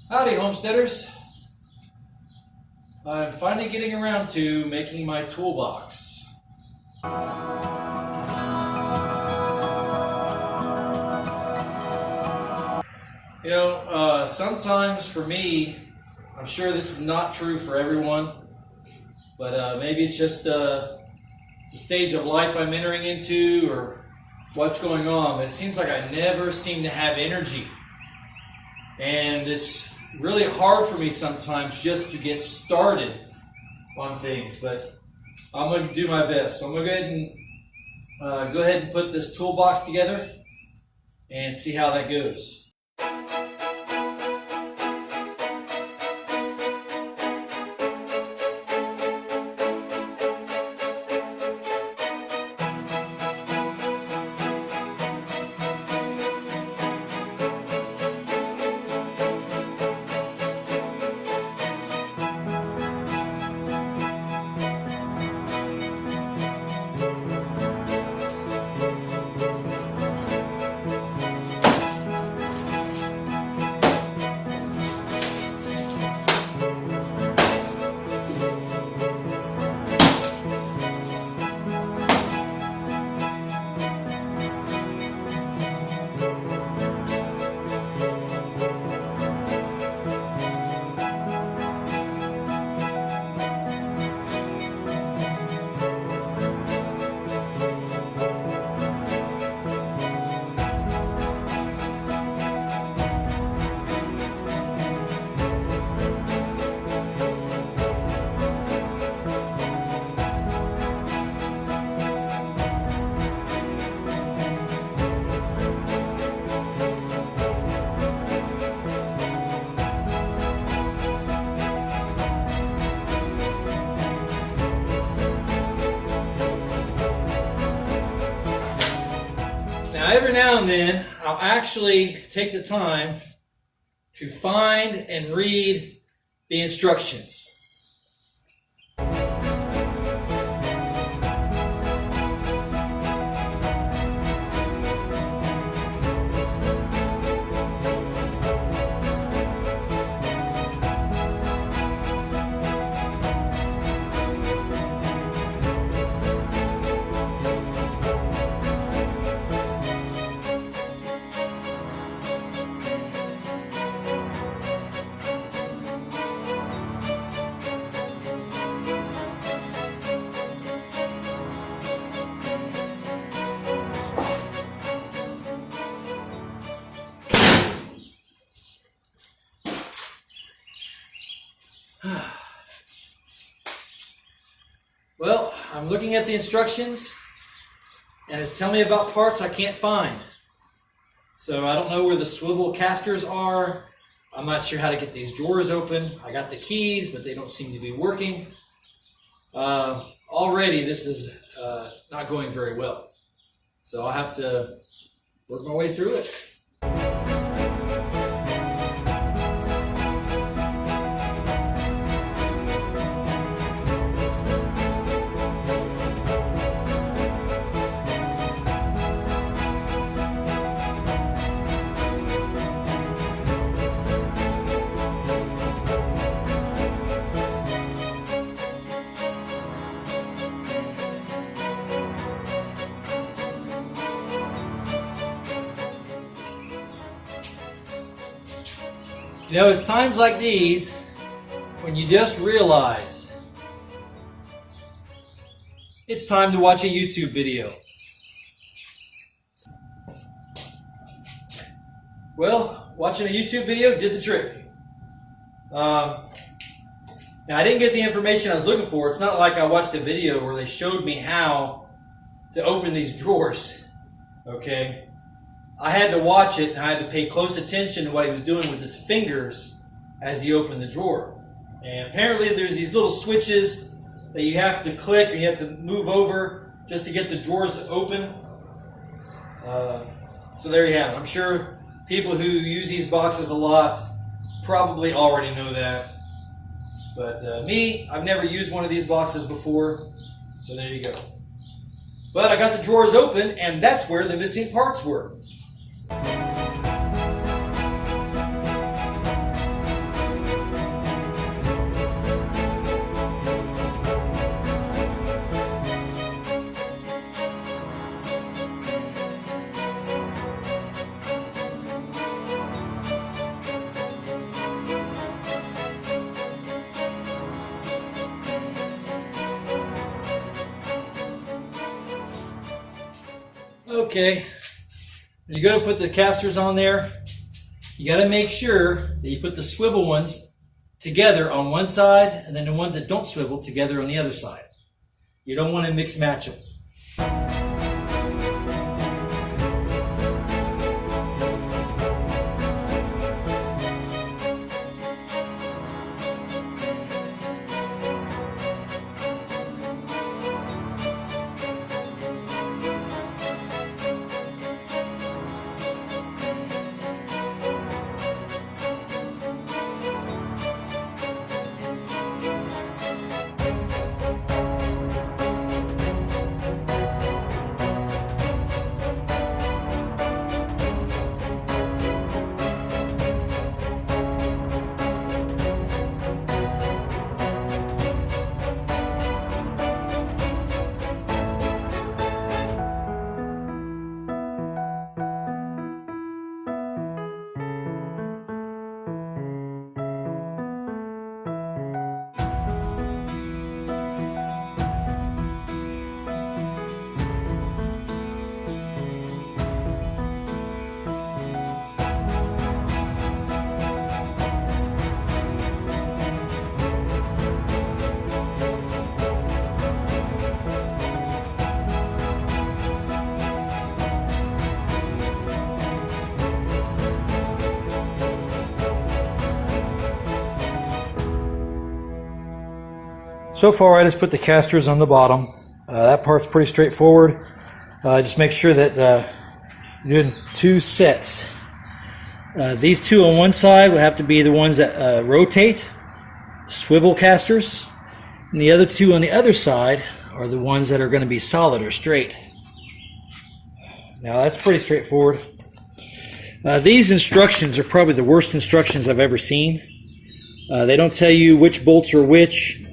Howdy, homesteaders. I'm finally getting around to making my toolbox. Sometimes for me, I'm sure this is not true for everyone, but maybe it's just the stage of life I'm entering into or what's going on. But it seems like I never seem to have energy. And it's really hard for me sometimes just to get started on things, but I'm going to do my best. So I'm going to go ahead and put this toolbox together and see how that goes. Now, every now and then, I'll actually take the time to find and read the instructions. Well, I'm looking at the instructions, and it's telling me about parts I can't find. So I don't know where the swivel casters are. I'm not sure how to get these drawers open. I got the keys, but they don't seem to be working. Already, this is not going very well. So I'll have to work my way through it. It's times like these when you just realize it's time to watch a YouTube video. Well, watching a YouTube video did the trick. Now, I didn't get the information I was looking for. It's not like I watched a video where they showed me how to open these drawers. Okay? I had to watch it, and I had to pay close attention to what he was doing with his fingers as he opened the drawer. And apparently there's these little switches that you have to click or you have to move over just to get the drawers to open. So there you have it. I'm sure people who use these boxes a lot probably already know that. But me, I've never used one of these boxes before, so there you go. But I got the drawers open, and that's where the missing parts were. Okay, when you go to put the casters on there, you got to make sure that you put the swivel ones together on one side and then the ones that don't swivel together on the other side. You don't want to mix match them. So far, I just put the casters on the bottom. That part's pretty straightforward. Just make sure that you're doing two sets. These two on one side will have to be the ones that rotate, swivel casters, and the other two on the other side are the ones that are going to be solid or straight. Now that's pretty straightforward. These instructions are probably the worst instructions I've ever seen. They don't tell you which bolts are which.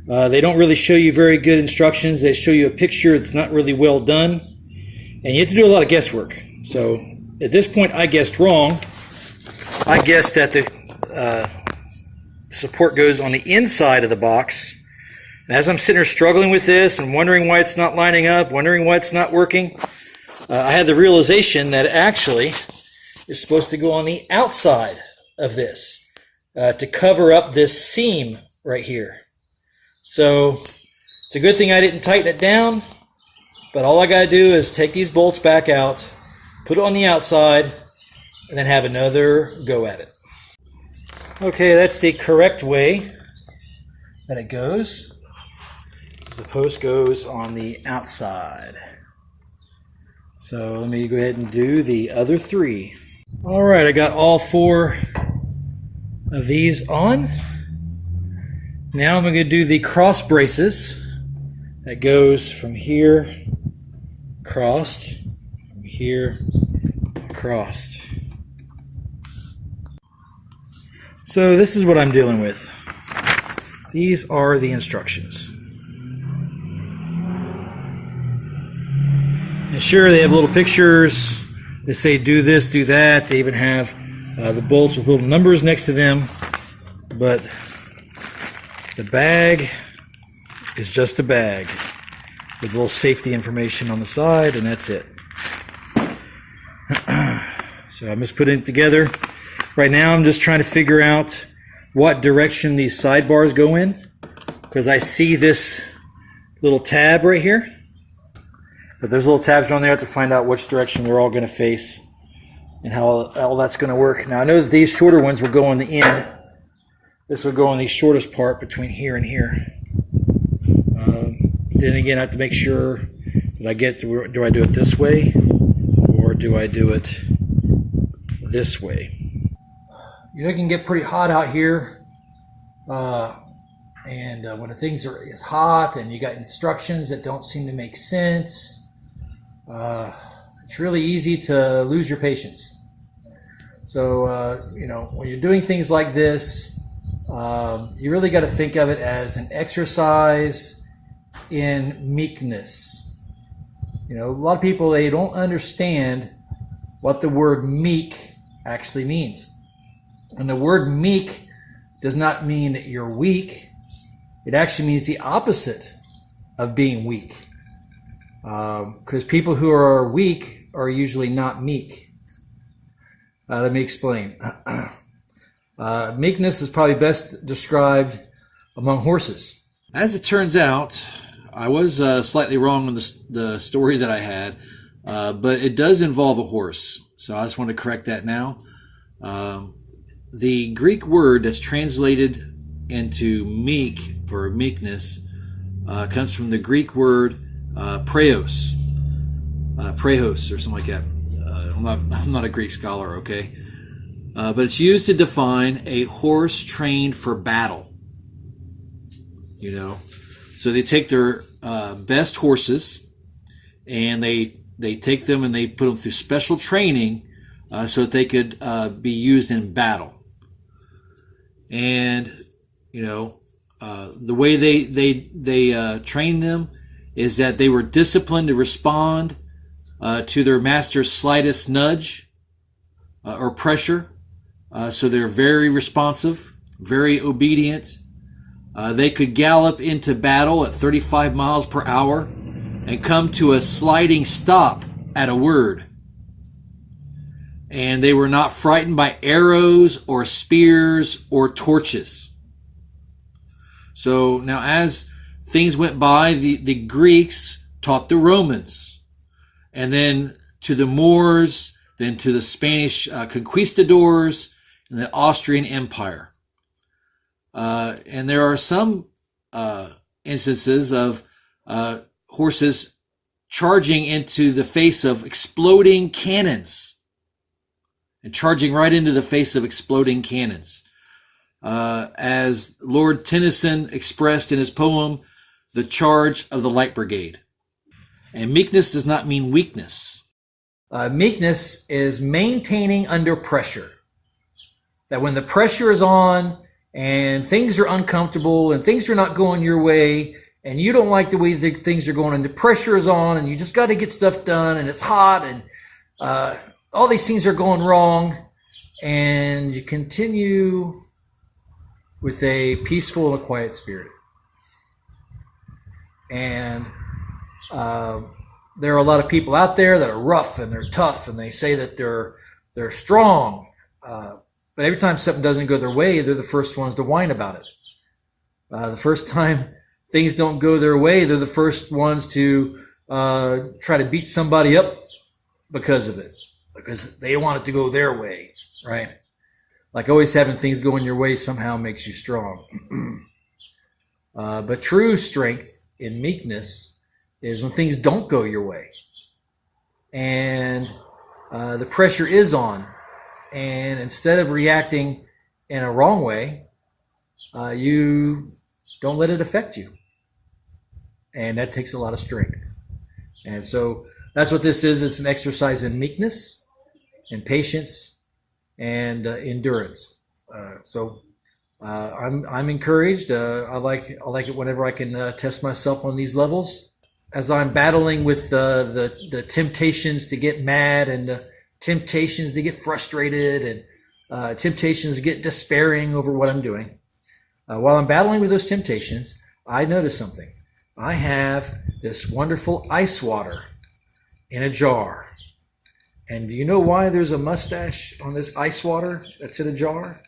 They don't really show you very good instructions. They show you a picture that's not really well done. And you have to do a lot of guesswork. So at this point, I guessed wrong. I guessed that the support goes on the inside of the box. And as I'm sitting here struggling with this and wondering why it's not lining up, wondering why it's not working, I had the realization that actually it's supposed to go on the outside of this to cover up this seam right here. So it's a good thing I didn't tighten it down, but all I got to do is take these bolts back out, put it on the outside, and then have another go at it. Okay, that's the correct way that it goes. The post goes on the outside. So let me go ahead and do the other three. All right, I got all four of these on. Now I'm going to do the cross braces. That goes from here, crossed, from here, crossed. So this is what I'm dealing with. These are the instructions. And sure, they have little pictures. They say do this, do that. They even have the bolts with little numbers next to them. But the bag is just a bag with a little safety information on the side, and that's it. So I'm just putting it together. Right now I'm just trying to figure out what direction these sidebars go in, because I see this little tab right here. But there's little tabs on there. I have to find out which direction they're all going to face and how all that's going to work. Now I know that these shorter ones will go on the end. This will go on the shortest part between here and here. Then again, I have to make sure that I get to, do I do it this way or do I do it this way? You know, it can get pretty hot out here. And when things are as hot and you got instructions that don't seem to make sense, it's really easy to lose your patience. So, you know, when you're doing things like this, you really got to think of it as an exercise in meekness. You know, a lot of people, they don't understand what the word meek actually means. And the word meek does not mean that you're weak. It actually means the opposite of being weak. Because people who are weak are usually not meek. Let me explain. Meekness is probably best described among horses. As it turns out, I was slightly wrong on the story that I had, but it does involve a horse. So I just want to correct that now. The Greek word that's translated into meek or meekness comes from the Greek word praeos or something like that. I'm not a Greek scholar, okay? But it's used to define a horse trained for battle. You know, so they take their best horses and they take them and they put them through special training so that they could be used in battle. And you know, the way they trained them is that they were disciplined to respond to their master's slightest nudge or pressure. So they're very responsive, very obedient. They could gallop into battle at 35 miles per hour and come to a sliding stop at a word. And they were not frightened by arrows or spears or torches. So now as things went by, the Greeks taught the Romans, and then to the Moors, then to the Spanish conquistadors and the Austrian Empire. And there are some instances of horses charging into the face of exploding cannons and charging right into the face of exploding cannons. As Lord Tennyson expressed in his poem, The Charge of the Light Brigade. And meekness does not mean weakness. Meekness is maintaining under pressure. That when the pressure is on and things are uncomfortable and things are not going your way and you don't like the way things are going and the pressure is on and you just got to get stuff done and it's hot and all these things are going wrong, and you continue with a peaceful and a quiet spirit. And there are a lot of people out there that are rough and they're tough and they say that they're strong. But every time something doesn't go their way, they're the first ones to whine about it. The first time things don't go their way, they're the first ones to try to beat somebody up because of it, because they want it to go their way, right? Like always having things going your way somehow makes you strong. But true strength in meekness is when things don't go your way and the pressure is on. And instead of reacting in a wrong way, you don't let it affect you. And that takes a lot of strength. And so that's what this is. It's an exercise in meekness and patience and endurance. I'm encouraged. I like it whenever I can test myself on these levels. As I'm battling with the temptations to get mad and temptations to get frustrated and temptations to get despairing over what I'm doing. While I'm battling with those temptations, I notice something. I have this wonderful ice water in a jar. And do you know why there's a mustache on this ice water that's in a jar?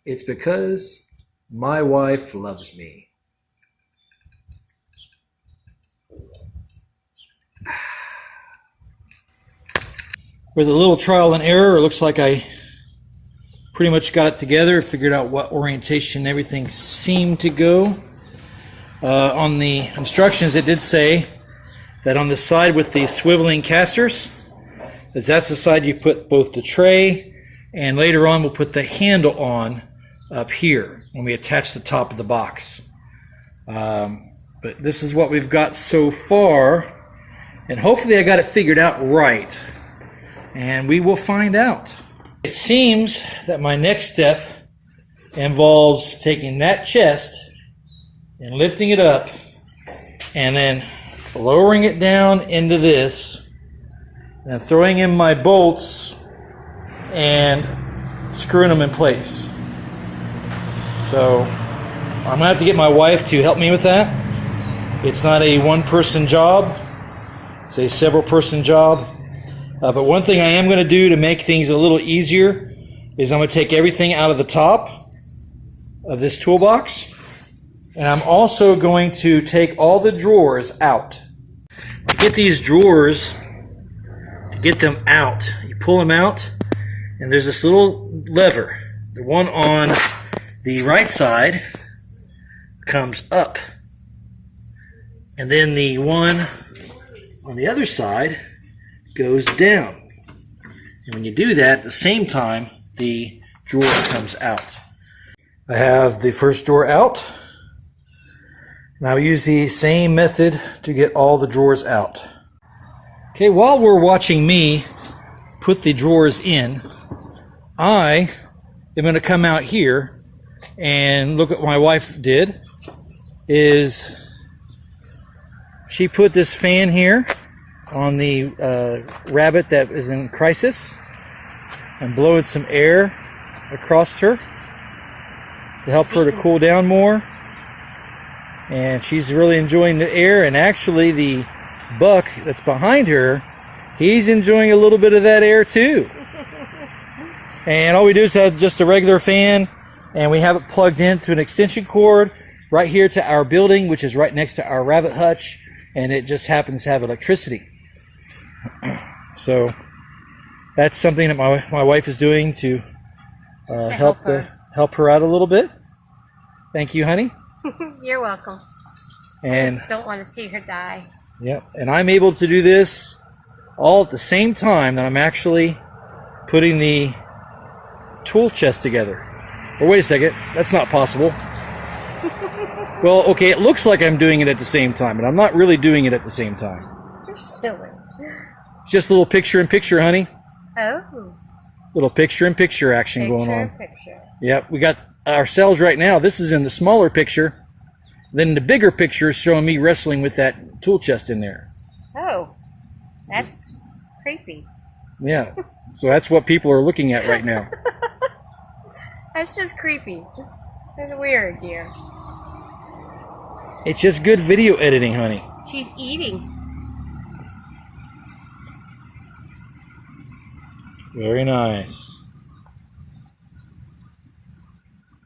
It's because my wife loves me. With a little trial and error, it looks like I pretty much got it together, figured out what orientation everything seemed to go. On the instructions, it did say that on the side with the swiveling casters, that's the side you put both the tray, and later on we'll put the handle on up here when we attach the top of the box. But this is what we've got so far, and hopefully I got it figured out right. And we will find out. It seems that my next step involves taking that chest and lifting it up and then lowering it down into this and throwing in my bolts and screwing them in place. So I'm going to have to get my wife to help me with that. It's not a one-person job. It's a several-person job. But one thing I am going to do to make things a little easier is I'm going to take everything out of the top of this toolbox. And I'm also going to take all the drawers out. To get these drawers, to get them out, you pull them out, and there's this little lever. The one on the right side comes up. And then the one on the other side goes down. And when you do that, at the same time, the drawer comes out. I have the first drawer out. And I'll use the same method to get all the drawers out. Okay, while we're watching me put the drawers in, I am going to come out here and look what my wife did. Is she put this fan here on the rabbit that is in crisis and blowing some air across her to help her to cool down more. And she's really enjoying the air, and actually the buck that's behind her, he's enjoying a little bit of that air too. And all we do is have just a regular fan, and we have it plugged into an extension cord right here to our building, which is right next to our rabbit hutch, and it just happens to have electricity. So that's something that my wife is doing to help her out a little bit. Thank you, honey. You're welcome. And I just don't want to see her die. Yep, and I'm able to do this all at the same time that I'm actually putting the tool chest together. Oh, wait a second, that's not possible. Well, okay, it looks like I'm doing it at the same time, but I'm not really doing it at the same time. You're silly. It's just a little picture-in-picture, honey. Oh. Little picture-in-picture action going on. Picture. Yep, we got ourselves right now. This is in the smaller picture. Then the bigger picture is showing me wrestling with that tool chest in there. Oh, that's creepy. Yeah, so that's what people are looking at right now. That's just creepy. That's weird, dear. It's just good video editing, honey. She's eating. Very nice.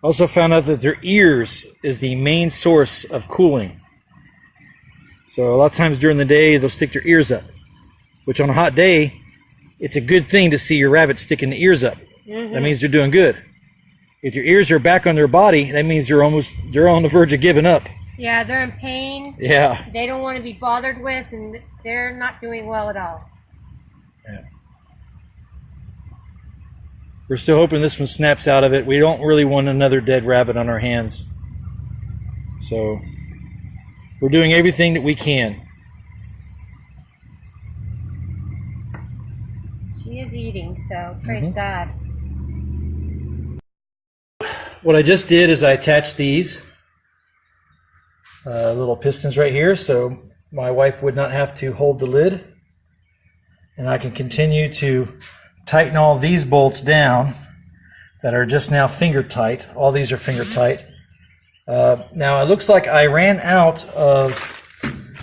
Also found out that their ears is the main source of cooling. So a lot of times during the day, they'll stick their ears up. Which on a hot day, it's a good thing to see your rabbit sticking the ears up. Mm-hmm. That means they're doing good. If your ears are back on their body, that means they're on the verge of giving up. Yeah, they're in pain. Yeah. They don't want to be bothered with, and they're not doing well at all. Yeah. We're still hoping this one snaps out of it. We don't really want another dead rabbit on our hands. So we're doing everything that we can. She is eating, so praise God. What I just did is I attached these little pistons right here so my wife would not have to hold the lid. And I can continue to tighten all these bolts down that are just now finger tight. All these are finger tight. Now it looks like I ran out of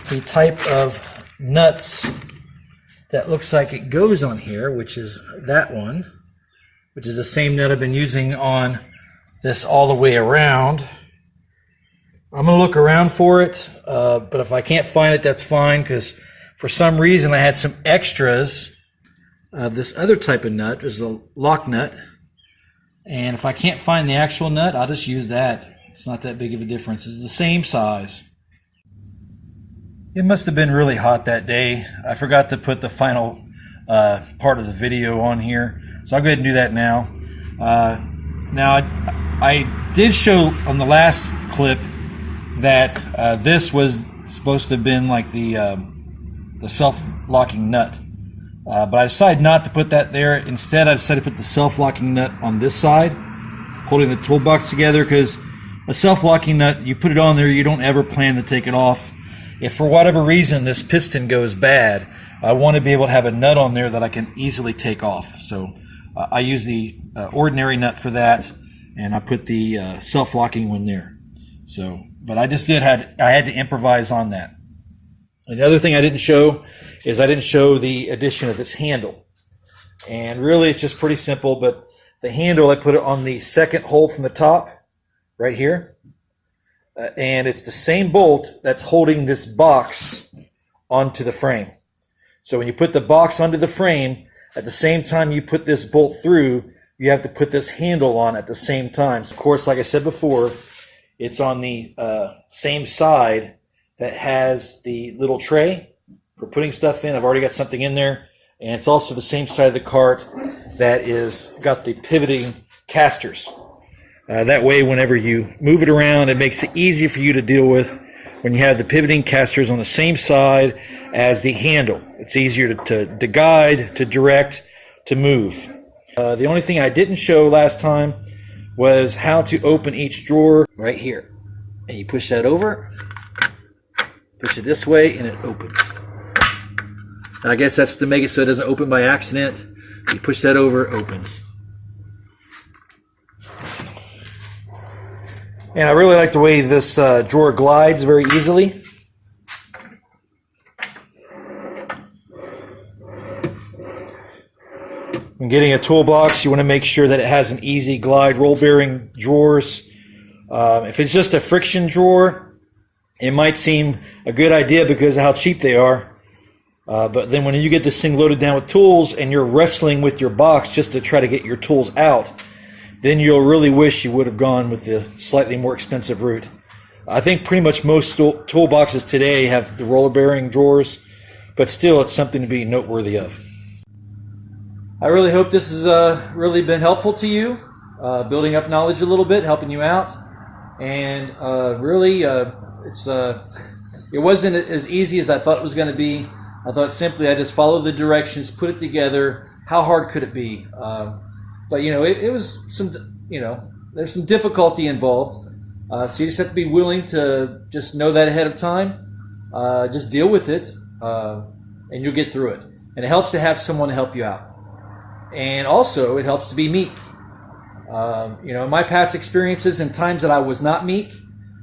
the type of nuts that looks like it goes on here, which is that one, which is the same nut I've been using on this all the way around. I'm going to look around for it, but if I can't find it, that's fine, because for some reason I had some extras of this other type of nut. There's a lock nut, and if I can't find the actual nut, I'll just use that. It's not that big of a difference. It's the same size. It must have been really hot that day. I forgot to put the final part of the video on here, so I'll go ahead and do that now. Now, I did show on the last clip that this was supposed to have been like the self-locking nut. But I decided not to put that there. Instead, I decided to put the self-locking nut on this side, holding the toolbox together, because a self-locking nut, you put it on there, you don't ever plan to take it off. If for whatever reason this piston goes bad, I want to be able to have a nut on there that I can easily take off. So I use the ordinary nut for that, and I put the self-locking one there. So, but I just I had to improvise on that. And the other thing I didn't show is I didn't show the addition of this handle. And really, it's just pretty simple, but the handle, I put it on the second hole from the top, right here. And it's the same bolt that's holding this box onto the frame. So when you put the box onto the frame, at the same time you put this bolt through, you have to put this handle on at the same time. So of course, like I said before, it's on the same side that has the little tray for putting stuff in. I've already got something in there. And it's also the same side of the cart that is got the pivoting casters. That way, whenever you move it around, it makes it easy for you to deal with when you have the pivoting casters on the same side as the handle. It's easier to guide, to direct, to move. The only thing I didn't show last time was how to open each drawer right here. And you push that over, push it this way, and it opens. And I guess that's to make it so it doesn't open by accident. You push that over, it opens. And I really like the way this drawer glides very easily. When getting a toolbox, you want to make sure that it has an easy glide. Roll bearing drawers. If it's just a friction drawer, it might seem a good idea because of how cheap they are. But then when you get this thing loaded down with tools and you're wrestling with your box just to try to get your tools out, then you'll really wish you would have gone with the slightly more expensive route. I think pretty much most toolboxes today have the roller bearing drawers, but still it's something to be noteworthy of. I really hope this has really been helpful to you, building up knowledge a little bit, helping you out. And really, it wasn't as easy as I thought it was going to be. I thought simply I just follow the directions, put it together. How hard could it be? But it was some, there's some difficulty involved. So you just have to be willing to just know that ahead of time. Just deal with it, and you'll get through it. And it helps to have someone to help you out. And also, it helps to be meek. In my past experiences and times that I was not meek,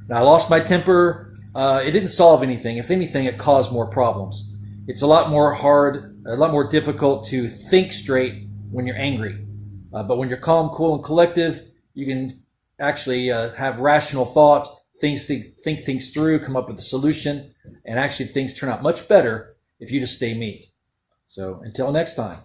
and I lost my temper, it didn't solve anything. If anything, it caused more problems. It's a lot more difficult to think straight when you're angry. But when you're calm, cool, and collective, you can actually have rational thought, think things through, come up with a solution, and actually things turn out much better if you just stay meek. So until next time.